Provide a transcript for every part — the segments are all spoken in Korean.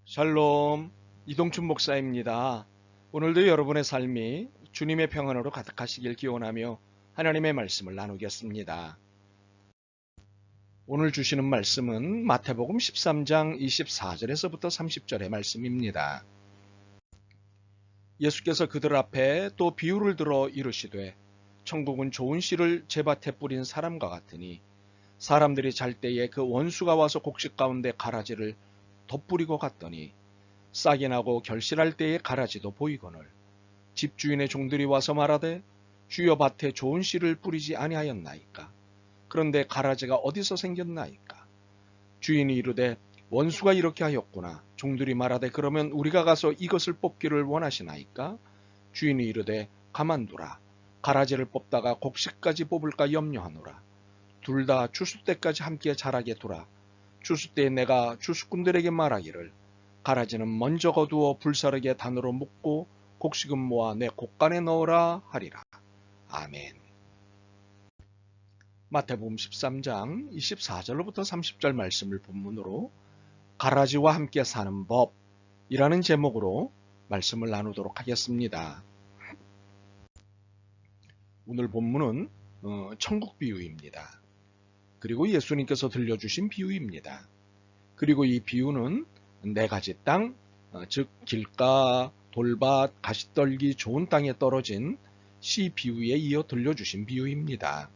샬롬, 이동춘 목사입니다. 오늘도 여러분의 삶이 주님의 평안으로 가득하시길 기원하며 하나님의 말씀을 나누겠습니다. 오늘 주시는 말씀은 마태복음 13장 24절에서부터 30절의 말씀입니다. 예수께서 그들 앞에 또 비유를 들어 이르시되 천국은 좋은 씨를 제밭에 뿌린 사람과 같으니 사람들이 잘 때에 그 원수가 와서 곡식 가운데 가라지를 덧뿌리고 갔더니 싹이 나고 결실할 때에 가라지도 보이거늘 집주인의 종들이 와서 말하되 주여 밭에 좋은 씨를 뿌리지 아니하였나이까. 그런데 가라지가 어디서 생겼나이까. 주인이 이르되 원수가 이렇게 하였구나. 종들이 말하되 그러면 우리가 가서 이것을 뽑기를 원하시나이까. 주인이 이르되 가만두라. 가라지를 뽑다가 곡식까지 뽑을까 염려하노라. 둘 다 추수 때까지 함께 자라게 두라. 추수 때에 내가 추수꾼들에게 말하기를 가라지는 먼저 거두어 불사르게 단으로 묶고 곡식은 모아 내 곡간에 넣으라 하리라. 아멘. 마태복음 13장 24절로부터 30절 말씀을 본문으로 가라지와 함께 사는 법이라는 제목으로 말씀을 나누도록 하겠습니다. 오늘 본문은 천국 비유입니다. 그리고 예수님께서 들려주신 비유입니다. 그리고 이 비유는 네 가지 땅, 즉 길가, 돌밭, 가시떨기 좋은 땅에 떨어진 씨 비유에 이어 들려주신 비유입니다.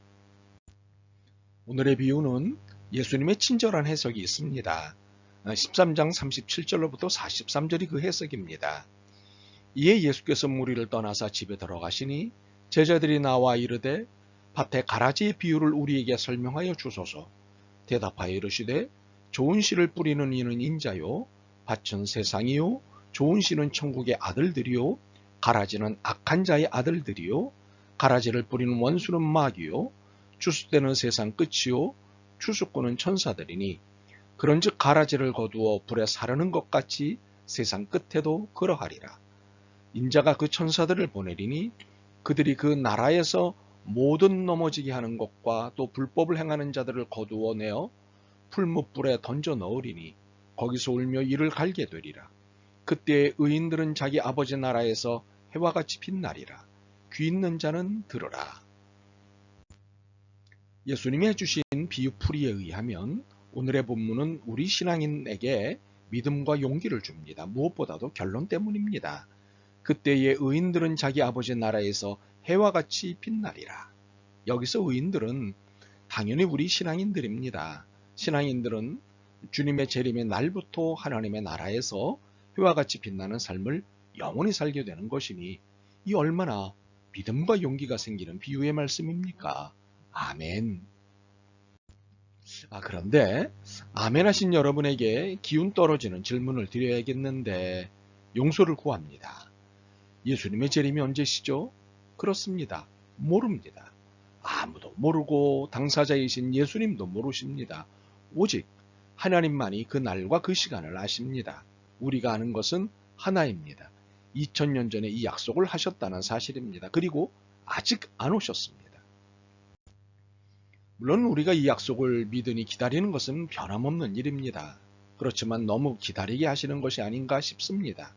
오늘의 비유는 예수님의 친절한 해석이 있습니다. 13장 37절로부터 43절이 그 해석입니다. 이에 예수께서 무리를 떠나사 집에 들어가시니 제자들이 나와 이르되 밭에 가라지의 비유를 우리에게 설명하여 주소서. 대답하여 이르시되 좋은 씨를 뿌리는 이는 인자요 밭은 세상이요 좋은 씨는 천국의 아들들이요 가라지는 악한 자의 아들들이요 가라지를 뿌리는 원수는 마귀요 추수 때는 세상 끝이요 추수꾼은 천사들이니 그런즉 가라지를 거두어 불에 사르는 것 같이 세상 끝에도 그러하리라. 인자가 그 천사들을 보내리니 그들이 그 나라에서 모든 넘어지게 하는 것과 또 불법을 행하는 자들을 거두어 내어 풀무불에 던져 넣으리니 거기서 울며 이를 갈게 되리라. 그때 의인들은 자기 아버지 나라에서 해와 같이 빛나리라. 귀 있는 자는 들으라. 예수님이 해주신 비유풀이에 의하면 오늘의 본문은 우리 신앙인에게 믿음과 용기를 줍니다. 무엇보다도 결론 때문입니다. 그때의 의인들은 자기 아버지 나라에서 해와 같이 빛나리라. 여기서 의인들은 당연히 우리 신앙인들입니다. 신앙인들은 주님의 재림의 날부터 하나님의 나라에서 해와 같이 빛나는 삶을 영원히 살게 되는 것이니 이 얼마나 믿음과 용기가 생기는 비유의 말씀입니까? 아멘. 그런데 아멘 하신 여러분에게 기운 떨어지는 질문을 드려야겠는데 용서를 구합니다. 예수님의 재림이 언제시죠? 그렇습니다. 모릅니다. 아무도 모르고 당사자이신 예수님도 모르십니다. 오직 하나님만이 그 날과 그 시간을 아십니다. 우리가 아는 것은 하나입니다. 2000년 전에 이 약속을 하셨다는 사실입니다. 그리고 아직 안 오셨습니다. 물론 우리가 이 약속을 믿으니 기다리는 것은 변함없는 일입니다. 그렇지만 너무 기다리게 하시는 것이 아닌가 싶습니다.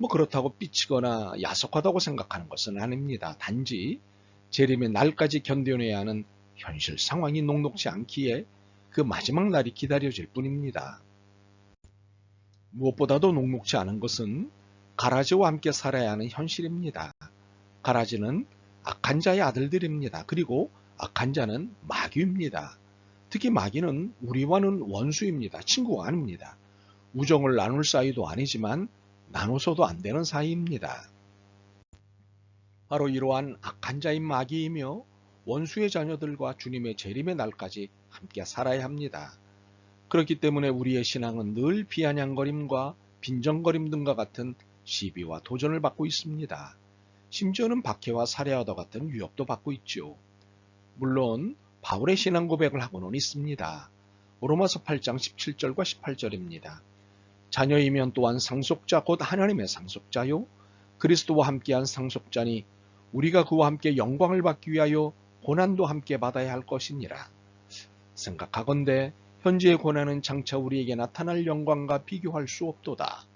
그렇다고 삐치거나 야속하다고 생각하는 것은 아닙니다. 단지 재림의 날까지 견뎌내야 하는 현실 상황이 녹록지 않기에 그 마지막 날이 기다려질 뿐입니다. 무엇보다도 녹록지 않은 것은 가라지와 함께 살아야 하는 현실입니다. 가라지는 악한 자의 아들들입니다. 그리고 악한 자는 마귀입니다. 특히 마귀는 우리와는 원수입니다. 친구가 아닙니다. 우정을 나눌 사이도 아니지만 나눠서도 안 되는 사이입니다. 바로 이러한 악한 자인 마귀이며 원수의 자녀들과 주님의 재림의 날까지 함께 살아야 합니다. 그렇기 때문에 우리의 신앙은 늘 비아냥거림과 빈정거림 등과 같은 시비와 도전을 받고 있습니다. 심지어는 박해와 살해와도 같은 위협도 받고 있죠. 물론 바울의 신앙 고백을 하고는 있습니다. 로마서 8장 17절과 18절입니다. 자녀이면 또한 상속자 곧 하나님의 상속자요 그리스도와 함께한 상속자니 우리가 그와 함께 영광을 받기 위하여 고난도 함께 받아야 할 것이니라. 생각하건대 현재의 고난은 장차 우리에게 나타날 영광과 비교할 수 없도다.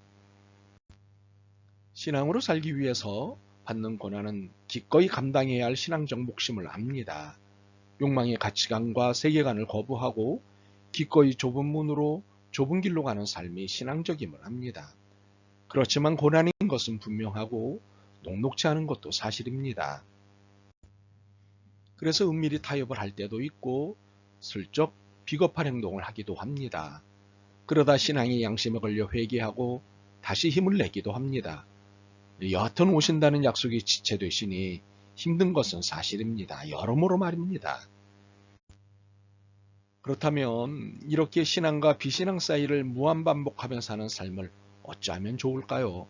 신앙으로 살기 위해서 받는 고난은 기꺼이 감당해야 할 신앙적 몫임을 압니다. 욕망의 가치관과 세계관을 거부하고 기꺼이 좁은 문으로 좁은 길로 가는 삶이 신앙적임을 압니다. 그렇지만 고난인 것은 분명하고 녹록치 않은 것도 사실입니다. 그래서 은밀히 타협을 할 때도 있고 슬쩍 비겁한 행동을 하기도 합니다. 그러다 신앙의 양심에 걸려 회개하고 다시 힘을 내기도 합니다. 여하튼 오신다는 약속이 지체되시니 힘든 것은 사실입니다. 여러모로 말입니다. 그렇다면 이렇게 신앙과 비신앙 사이를 무한반복하며 사는 삶을 어찌하면 좋을까요?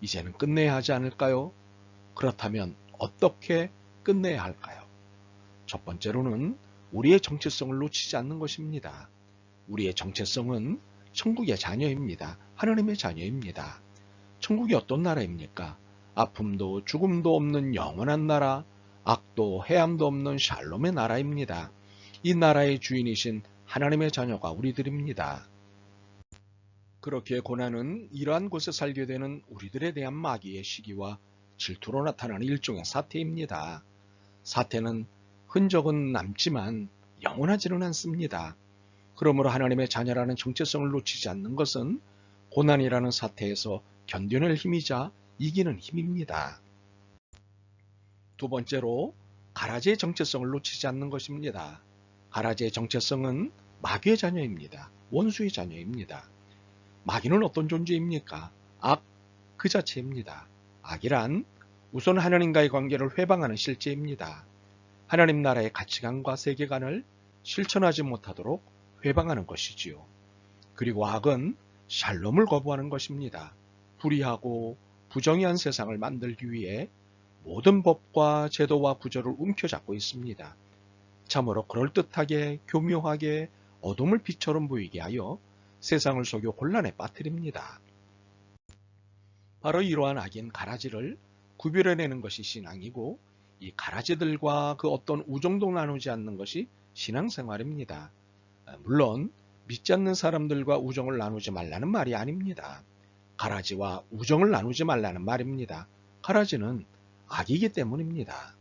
이제는 끝내야 하지 않을까요? 그렇다면 어떻게 끝내야 할까요? 첫 번째로는 우리의 정체성을 놓치지 않는 것입니다. 우리의 정체성은 천국의 자녀입니다. 하나님의 자녀입니다. 천국이 어떤 나라입니까? 아픔도 죽음도 없는 영원한 나라, 악도 해함도 없는 샬롬의 나라입니다. 이 나라의 주인이신 하나님의 자녀가 우리들입니다. 그렇게 고난은 이러한 곳에 살게 되는 우리들에 대한 마귀의 시기와 질투로 나타나는 일종의 사태입니다. 사태는 흔적은 남지만 영원하지는 않습니다. 그러므로 하나님의 자녀라는 정체성을 놓치지 않는 것은 고난이라는 사태에서 견뎌낼 힘이자 이기는 힘입니다. 두 번째로 가라지의 정체성을 놓치지 않는 것입니다. 가라지의 정체성은 마귀의 자녀입니다. 원수의 자녀입니다. 마귀는 어떤 존재입니까? 악 그 자체입니다. 악이란 우선 하나님과의 관계를 회방하는 실제입니다. 하나님 나라의 가치관과 세계관을 실천하지 못하도록 회방하는 것이지요. 그리고 악은 샬롬을 거부하는 것입니다. 불의하고 부정의한 세상을 만들기 위해 모든 법과 제도와 구조를 움켜잡고 있습니다. 참으로 그럴듯하게 교묘하게 어둠을 빛처럼 보이게 하여 세상을 속여 혼란에 빠뜨립니다. 바로 이러한 악인 가라지를 구별해내는 것이 신앙이고 이 가라지들과 그 어떤 우정도 나누지 않는 것이 신앙생활입니다. 물론 믿지 않는 사람들과 우정을 나누지 말라는 말이 아닙니다. 가라지와 우정을 나누지 말라는 말입니다. 가라지는 악이기 때문입니다.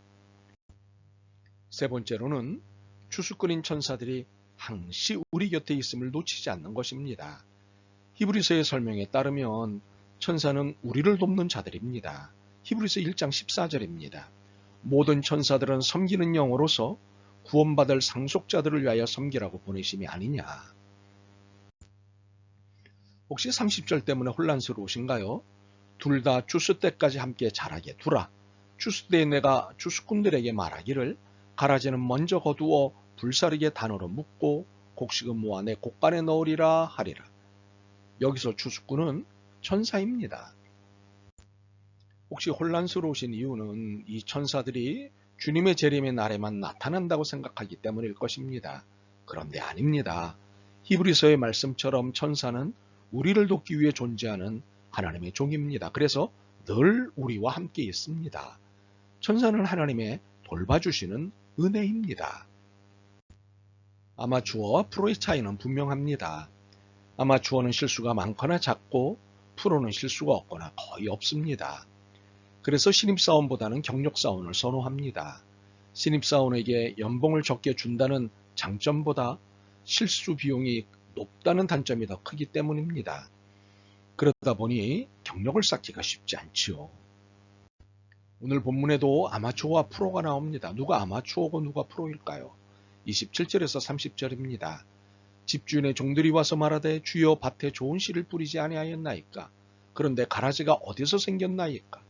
세 번째로는 추수꾼인 천사들이 항시 우리 곁에 있음을 놓치지 않는 것입니다. 히브리서의 설명에 따르면 천사는 우리를 돕는 자들입니다. 히브리서 1장 14절입니다. 모든 천사들은 섬기는 영으로서 구원받을 상속자들을 위하여 섬기라고 보내심이 아니냐. 혹시 30절 때문에 혼란스러우신가요? 둘 다 추수 때까지 함께 자라게 두라. 추수 때에 내가 추수꾼들에게 말하기를 가라지는 먼저 거두어 불사르게 단으로 묶고 곡식은 모아 내 곡간에 넣으리라 하리라. 여기서 추수꾼은 천사입니다. 혹시 혼란스러우신 이유는 이 천사들이 주님의 재림의 날에만 나타난다고 생각하기 때문일 것입니다. 그런데 아닙니다. 히브리서의 말씀처럼 천사는 우리를 돕기 위해 존재하는 하나님의 종입니다. 그래서 늘 우리와 함께 있습니다. 천사는 하나님의 돌봐주시는 은혜입니다. 아마추어와 프로의 차이는 분명합니다. 아마추어는 실수가 많거나 작고 프로는 실수가 없거나 거의 없습니다. 그래서 신입사원보다는 경력사원을 선호합니다. 신입사원에게 연봉을 적게 준다는 장점보다 실수 비용이 높다는 단점이 더 크기 때문입니다. 그러다 보니 경력을 쌓기가 쉽지 않지요. 오늘 본문에도 아마추어와 프로가 나옵니다. 누가 아마추어고 누가 프로일까요? 27절에서 30절입니다. 집주인의 종들이 와서 말하되 주여 밭에 좋은 씨를 뿌리지 아니하였나이까? 그런데 가라지가 어디서 생겼나이까?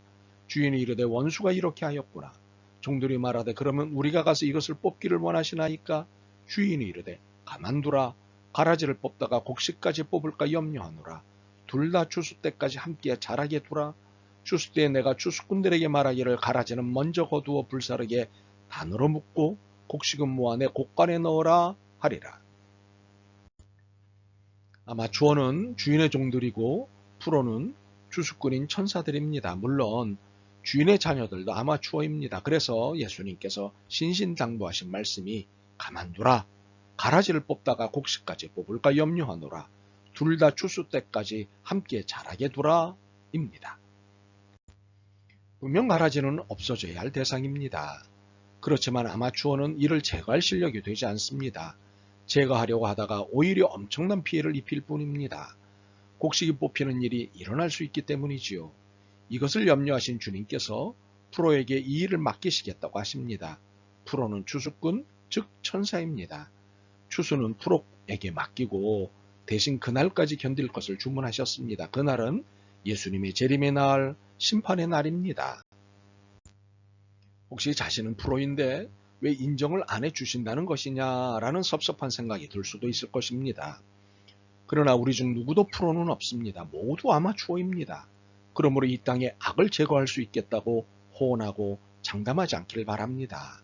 주인이 이르되 원수가 이렇게 하였구나. 종들이 말하되 그러면 우리가 가서 이것을 뽑기를 원하시나이까? 주인이 이르되 가만두라. 가라지를 뽑다가 곡식까지 뽑을까 염려하노라. 둘 다 추수 때까지 함께 자라게 두라. 추수 때에 내가 추수꾼들에게 말하기를 가라지는 먼저 거두어 불사르게 단으로 묶고 곡식은 모아 내 곡간에 넣어라 하리라. 아마추어는 주인의 종들이고 프로는 추수꾼인 천사들입니다. 물론 주인의 자녀들도 아마추어입니다. 그래서 예수님께서 신신당부하신 말씀이 가만두라. 가라지를 뽑다가 곡식까지 뽑을까 염려하노라. 둘 다 추수 때까지 함께 자라게 두라 입니다. 분명 가라지는 없어져야 할 대상입니다. 그렇지만 아마추어는 이를 제거할 실력이 되지 않습니다. 제거하려고 하다가 오히려 엄청난 피해를 입힐 뿐입니다. 곡식이 뽑히는 일이 일어날 수 있기 때문이지요. 이것을 염려하신 주님께서 프로에게 이 일을 맡기시겠다고 하십니다. 프로는 추수꾼, 즉 천사입니다. 추수는 프로에게 맡기고 대신 그날까지 견딜 것을 주문하셨습니다. 그날은 예수님의 재림의 날, 심판의 날입니다. 혹시 자신은 프로인데 왜 인정을 안 해주신다는 것이냐라는 섭섭한 생각이 들 수도 있을 것입니다. 그러나 우리 중 누구도 프로는 없습니다. 모두 아마추어입니다. 그러므로 이 땅에 악을 제거할 수 있겠다고 호언하고 장담하지 않기를 바랍니다.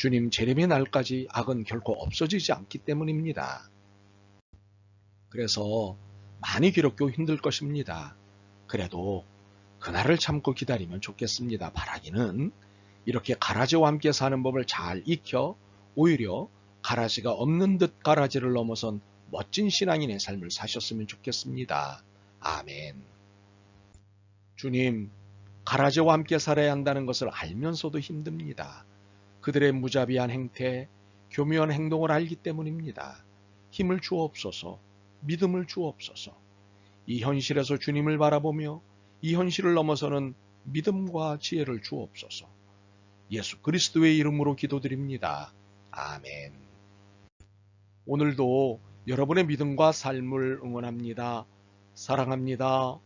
주님 재림의 날까지 악은 결코 없어지지 않기 때문입니다. 그래서 많이 괴롭고 힘들 것입니다. 그래도 그날을 참고 기다리면 좋겠습니다. 바라기는 이렇게 가라지와 함께 사는 법을 잘 익혀 오히려 가라지가 없는 듯 가라지를 넘어선 멋진 신앙인의 삶을 사셨으면 좋겠습니다. 아멘. 주님, 가라지와 함께 살아야 한다는 것을 알면서도 힘듭니다. 그들의 무자비한 행태, 교묘한 행동을 알기 때문입니다. 힘을 주옵소서, 믿음을 주옵소서. 이 현실에서 주님을 바라보며 이 현실을 넘어서는 믿음과 지혜를 주옵소서. 예수 그리스도의 이름으로 기도드립니다. 아멘. 오늘도 여러분의 믿음과 삶을 응원합니다. 사랑합니다.